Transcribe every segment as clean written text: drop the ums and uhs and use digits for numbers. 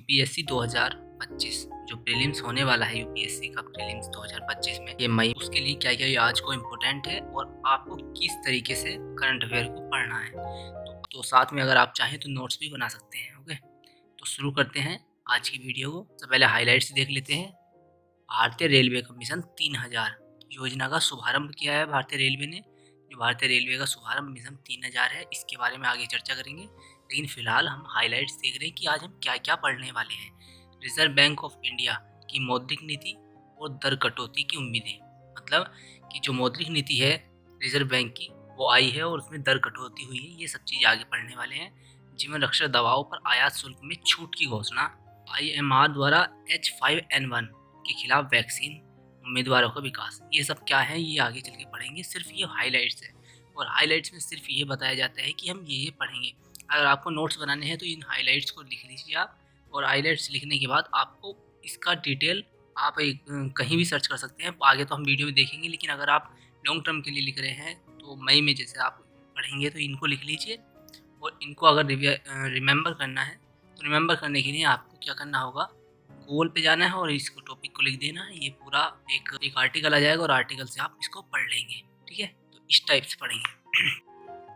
UPSC 2025 जो prelims होने वाला है यूपीएससी का प्रीलिम्स 2025 में ये मई उसके लिए क्या क्या आज को इम्पोर्टेंट है और आपको किस तरीके से करंट अफेयर को पढ़ना है। तो साथ में अगर आप चाहें तो नोट्स भी बना सकते हैं। ओके, तो शुरू करते हैं आज की वीडियो को। सबसे पहले हाइलाइट्स देख लेते हैं। भारतीय रेलवे का मिशन 3000 योजना का शुभारंभ किया है भारतीय रेलवे ने। जो भारतीय रेलवे का शुभारंभ मिशन 3000 है, इसके बारे में आगे चर्चा करेंगे, लेकिन फिलहाल हम हाइलाइट्स देख रहे हैं कि आज हम क्या क्या पढ़ने वाले हैं। रिजर्व बैंक ऑफ इंडिया की मौद्रिक नीति और दर कटौती की उम्मीदें, मतलब कि जो मौद्रिक नीति है रिजर्व बैंक की वो आई है और उसमें दर कटौती हुई है, ये सब चीज़ आगे पढ़ने वाले हैं। जीवन रक्षक दवाओं पर आयात शुल्क में छूट की घोषणा, IMR द्वारा H5N1 के खिलाफ वैक्सीन, उम्मीदवारों का विकास, ये सब क्या है ये आगे चल के पढ़ेंगे। सिर्फ ये हाइलाइट्स है और हाइलाइट्स में सिर्फ ये बताया जाता है कि हम ये पढ़ेंगे। अगर आपको नोट्स बनाने हैं तो इन हाइलाइट्स को लिख लीजिए आप, और हाइलाइट्स लिखने के बाद आपको इसका डिटेल आप कहीं भी सर्च कर सकते हैं। आगे तो हम वीडियो में देखेंगे, लेकिन अगर आप लॉन्ग टर्म के लिए लिख रहे हैं तो मई में जैसे आप पढ़ेंगे तो इनको लिख लीजिए। और इनको अगर रिमेंबर करना है तो रिमेंबर करने के लिए आपको क्या करना होगा, गूगल पे जाना है और इसको टॉपिक को लिख देना है। ये पूरा एक आर्टिकल आ जाएगा और आर्टिकल से आप इसको पढ़ लेंगे। ठीक है, तो इस टाइप से पढ़ेंगे।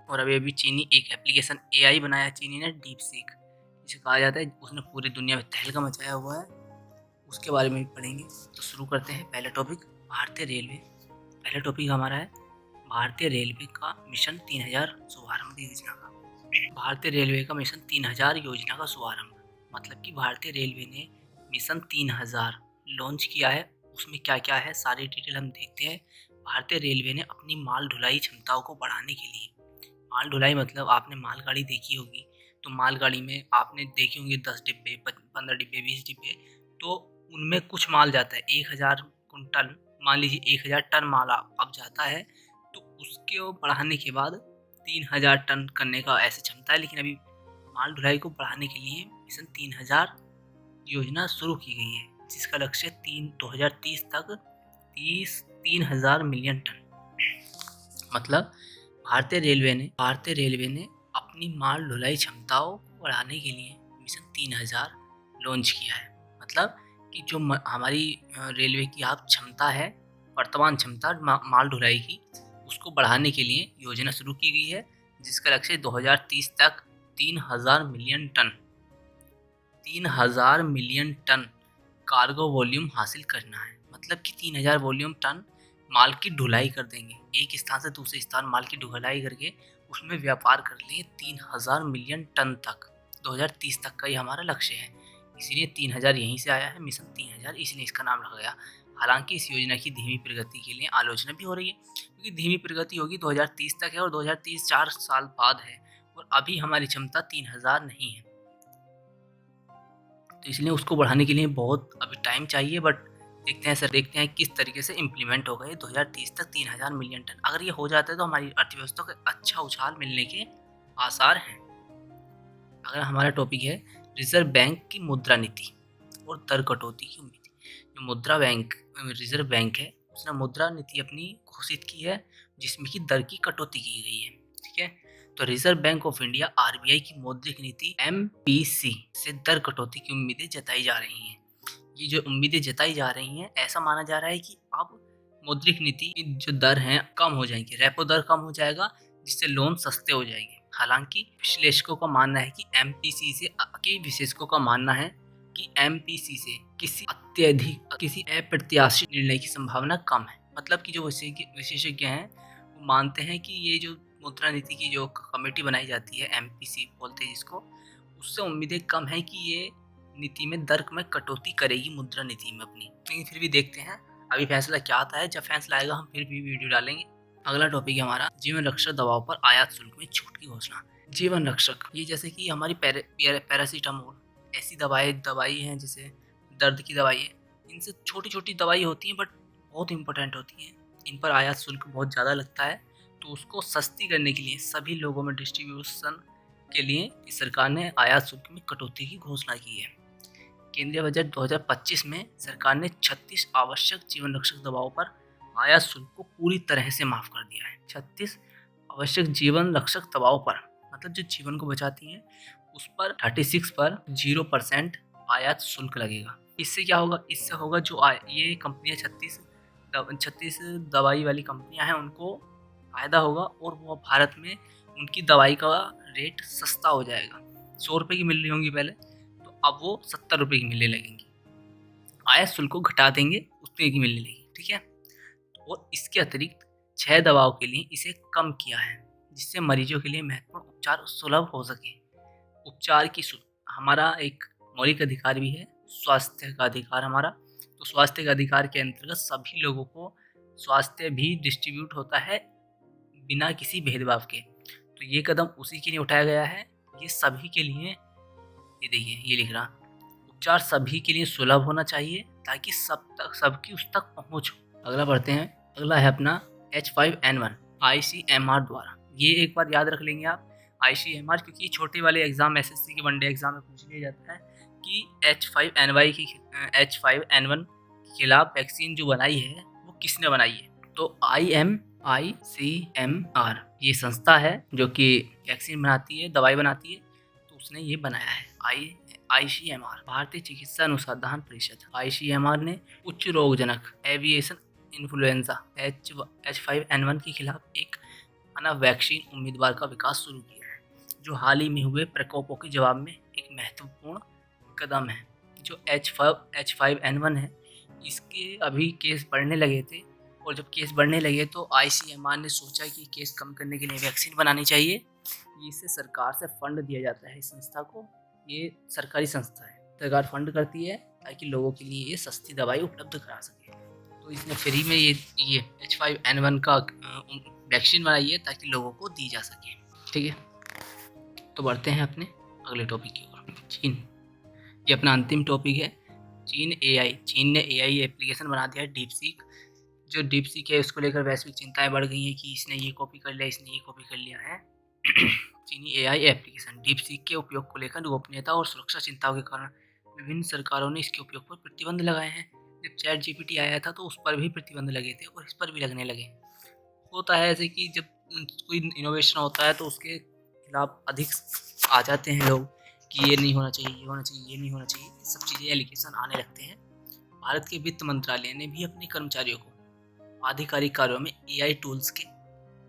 और अभी चीनी एक एप्लीकेशन AI बनाया है चीनी ने, डीप सीक जिसे कहा जाता है, उसने पूरी दुनिया में तहलका मचाया हुआ है, उसके बारे में भी पढ़ेंगे। तो शुरू करते हैं। पहला टॉपिक भारतीय रेलवे। पहला टॉपिक हमारा है भारतीय रेलवे का मिशन 3000 शुभारंभ योजना का। भारतीय रेलवे का मिशन 3000 योजना का शुभारंभ, मतलब कि भारतीय रेलवे ने मिशन 3000 लॉन्च किया है। उसमें क्या क्या है सारी डिटेल हम देखते हैं। भारतीय रेलवे ने अपनी माल ढुलाई क्षमताओं को बढ़ाने के लिए, माल ढुलाई मतलब आपने मालगाड़ी देखी होगी, तो मालगाड़ी में आपने देखी होंगी 10 डिब्बे, 15 डिब्बे, 20 डिब्बे, तो उनमें कुछ माल जाता है 1000 कुंटल, मान लीजिए 1000 टन माल अब जाता है, तो उसको बढ़ाने के बाद 3000 टन करने का ऐसी क्षमता है। लेकिन अभी माल ढुलाई को बढ़ाने के लिए मिशन 3000 योजना शुरू की गई है, जिसका लक्ष्य 2030 तक 3000 मिलियन टन, मतलब भारतीय रेलवे ने अपनी माल ढुलाई क्षमताओं को बढ़ाने के लिए मिशन 3000 लॉन्च किया है। मतलब कि जो हमारी रेलवे की आप क्षमता है, वर्तमान क्षमता माल ढुलाई की, उसको बढ़ाने के लिए योजना शुरू की गई है, जिसका लक्ष्य 2030 तक 3000 मिलियन टन कार्गो वॉल्यूम हासिल करना है। मतलब कि 3000 वॉल्यूम टन माल की ढुलाई कर देंगे, एक स्थान से दूसरे स्थान माल की ढुलाई करके उसमें व्यापार कर लेंगे 3000 मिलियन टन तक। 2030 तक का ये हमारा लक्ष्य है, इसीलिए 3000 यहीं से आया है, मिशन 3000 इसलिए इसका नाम रखा गया। हालांकि इस योजना की धीमी प्रगति के लिए आलोचना भी हो रही है, क्योंकि धीमी प्रगति होगी 2030 तक है और 2030 4 साल बाद है, और अभी हमारी क्षमता 3000 नहीं है, तो इसलिए उसको बढ़ाने के लिए बहुत अभी टाइम चाहिए। बट देखते हैं किस तरीके से इम्प्लीमेंट होगा ये 2030 तक 3000 मिलियन टन। अगर ये हो जाता है तो हमारी अर्थव्यवस्था को अच्छा उछाल मिलने के आसार हैं। अगर हमारा टॉपिक है रिजर्व बैंक की मुद्रा नीति और दर कटौती की उम्मीद। जो रिजर्व बैंक है, उसने मुद्रा नीति अपनी घोषित की है, जिसमें कि दर की कटौती की गई है। ठीक है, तो reserve bank of India RBI की मौद्रिक नीति MPC से दर कटौती की उम्मीदें जताई जा रही हैं। ये जो उम्मीदें जताई जा रही हैं, ऐसा माना जा रहा है कि अब मौद्रिक नीति की जो दर हैं कम हो जाएंगी, रेपो दर कम हो जाएगा, जिससे लोन सस्ते हो जाएंगे। हालांकि विश्लेषकों का मानना है कि विशेषज्ञों का मानना है कि MPC से किसी अप्रत्याशित निर्णय की संभावना कम है। मतलब कि जो विशेषज्ञ हैं वो मानते हैं कि ये जो मुद्रा नीति की जो कमेटी बनाई जाती है, MPC बोलते हैं जिसको, उससे उम्मीदें कम है कि ये नीति में दर में कटौती करेगी मुद्रा नीति में अपनी। लेकिन फिर भी देखते हैं अभी फैसला क्या आता है। जब फैसला आएगा हम फिर भी वीडियो डालेंगे। अगला टॉपिक है हमारा जीवन रक्षक दवाओं पर आयात शुल्क में छूट की घोषणा। जीवन रक्षक, ये जैसे कि हमारी पैरासीटामोल, ऐसी दवाई हैं जैसे दर्द की दवाई है, इनसे छोटी छोटी दवाई होती हैं बट बहुत इंपॉर्टेंट होती हैं। इन पर आयात शुल्क बहुत ज़्यादा लगता है, तो उसको सस्ती करने के लिए सभी लोगों में डिस्ट्रीब्यूशन के लिए सरकार ने आयात शुल्क में कटौती की घोषणा की है। केंद्रीय बजट 2025 में सरकार ने 36 आवश्यक जीवन रक्षक दवाओं पर आयात शुल्क को पूरी तरह से माफ कर दिया है। 36 आवश्यक जीवन रक्षक दवाओं पर, मतलब जो जीवन को बचाती हैं, उस पर 36 पर 0% आयात शुल्क लगेगा। इससे क्या होगा, इससे होगा जो ये कंपनियाँ 36 दवाई वाली कंपनियाँ हैं उनको फ़ायदा होगा और वो भारत में उनकी दवाई का रेट सस्ता हो जाएगा। 100 रुपये की मिल रही होंगी पहले, तो अब वो 70 रुपये की मिलने लगेंगी। आयात शुल्क को घटा देंगे, उतने की मिलने लगेगी, ठीक है। और इसके अतिरिक्त 6 दवाओं के लिए इसे कम किया है, जिससे मरीजों के लिए महत्वपूर्ण उपचार सुलभ हो सके। उपचार की हमारा एक मौलिक अधिकार भी है, स्वास्थ्य का अधिकार हमारा। तो स्वास्थ्य के अधिकार के अंतर्गत सभी लोगों को स्वास्थ्य भी डिस्ट्रीब्यूट होता है बिना किसी भेदभाव के। तो ये कदम उसी के लिए उठाया गया है, ये सभी के लिए, ये देखिए ये लिख रहा, उपचार सभी के लिए सुलभ होना चाहिए ताकि सबकी उस तक पहुंच हो। अगला पढ़ते हैं। अगला है अपना H5N1 ICMR द्वारा। ये एक बार याद रख लेंगे आप, ICMR, क्योंकि छोटे वाले एग्जाम SSC के वनडे एग्जाम में पूछ लिया जाता है कि H5N1 के खिलाफ वैक्सीन जो बनाई है वो किसने बनाई है। तो ICMR ये संस्था है जो कि वैक्सीन बनाती है, दवाई बनाती है, तो उसने ये बनाया है। ICMR भारतीय चिकित्सा अनुसंधान परिषद, ICMR ने उच्च रोगजनक एविएशन इन्फ्लुएंजा H5N1 के खिलाफ एक मानव वैक्सीन उम्मीदवार का विकास शुरू किया है, जो हाल ही में हुए प्रकोपों के जवाब में एक महत्वपूर्ण कदम है। जो H5N1 है, इसके अभी केस बढ़ने लगे थे, और जब केस बढ़ने लगे तो ICMR ने सोचा कि केस कम करने के लिए वैक्सीन बनानी चाहिए। इससे सरकार से फंड दिया जाता है इस संस्था को, ये सरकारी संस्था है, सरकार फंड करती है ताकि लोगों के लिए ये सस्ती दवाई उपलब्ध करा सके। तो इसने फ्री में ये H5N1 का वैक्सीन बनाई है ताकि लोगों को दी जा सके, ठीक है। तो बढ़ते हैं अपने अगले टॉपिक की ओर। चीन, ये अपना अंतिम टॉपिक है। चीन ने AI एप्लीकेशन बना दिया है DeepSeek। जो DeepSeek है उसको लेकर वैश्विक चिंताएं बढ़ गई हैं कि इसने ये कॉपी कर लिया, इसने ये कॉपी कर लिया है। चीनी AI एप्लीकेशन DeepSeek के उपयोग को लेकर गोपनीयता और सुरक्षा चिंताओं के कारण विभिन्न सरकारों ने इसके उपयोग पर प्रतिबंध लगाए हैं। जब ChatGPT आया था तो उस पर भी प्रतिबंध लगे थे और इस पर भी लगने लगे। होता है ऐसे कि जब कोई इनोवेशन होता है तो उसके खिलाफ अधिक आ जाते हैं लोग कि ये नहीं होना चाहिए, ये होना चाहिए, ये नहीं होना चाहिए, सब चीज़ें एलिगेशन आने लगते हैं। भारत के वित्त मंत्रालय ने भी अपने कर्मचारियों को आधिकारिक कार्यों में AI टूल्स के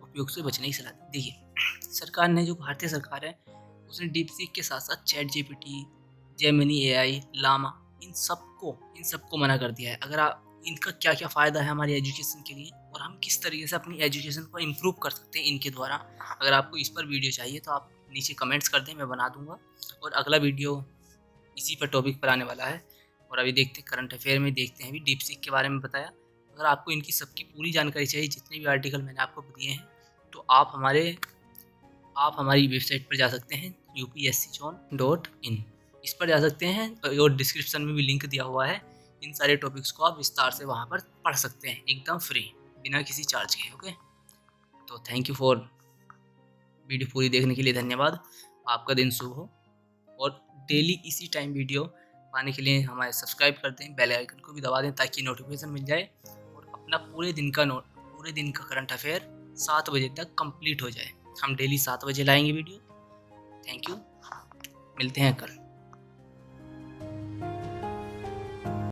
उपयोग से बचने की सलाह दी। देखिए, सरकार ने, जो भारतीय सरकार है, उसने DeepSeek के साथ साथ ChatGPT, Gemini AI, लामा, इन सबको मना कर दिया है। अगर आप इनका क्या क्या फ़ायदा है हमारी एजुकेशन के लिए और हम किस तरीके से अपनी एजुकेशन को इम्प्रूव कर सकते हैं इनके द्वारा, अगर आपको इस पर वीडियो चाहिए तो आप नीचे कमेंट्स कर दें, मैं बना दूंगा। और अगला वीडियो इसी पर टॉपिक पर आने वाला है। और अभी देखते हैं करंट अफेयर में, देखते हैं अभी DeepSeek के बारे में बताया। अगर आपको इनकी सबकी पूरी जानकारी चाहिए, जितने भी आर्टिकल मैंने आपको दिए हैं, तो आप हमारी वेबसाइट पर जा सकते हैं upscjon.in, इस पर जा सकते हैं और डिस्क्रिप्शन में भी लिंक दिया हुआ है। इन सारे टॉपिक्स को आप विस्तार से वहाँ पर पढ़ सकते हैं, एकदम फ्री, बिना किसी चार्ज के। ओके, तो थैंक यू फॉर वीडियो पूरी देखने के लिए, धन्यवाद। आपका दिन शुभ हो, और डेली इसी टाइम वीडियो पाने के लिए हमारे सब्सक्राइब कर दें, बेल आइकन को भी दबा दें ताकि नोटिफिकेशन मिल जाए और अपना पूरे दिन का करंट अफेयर 7 बजे तक कंप्लीट हो जाए। हम डेली 7 बजे लाएंगे वीडियो। थैंक यू, मिलते हैं कल।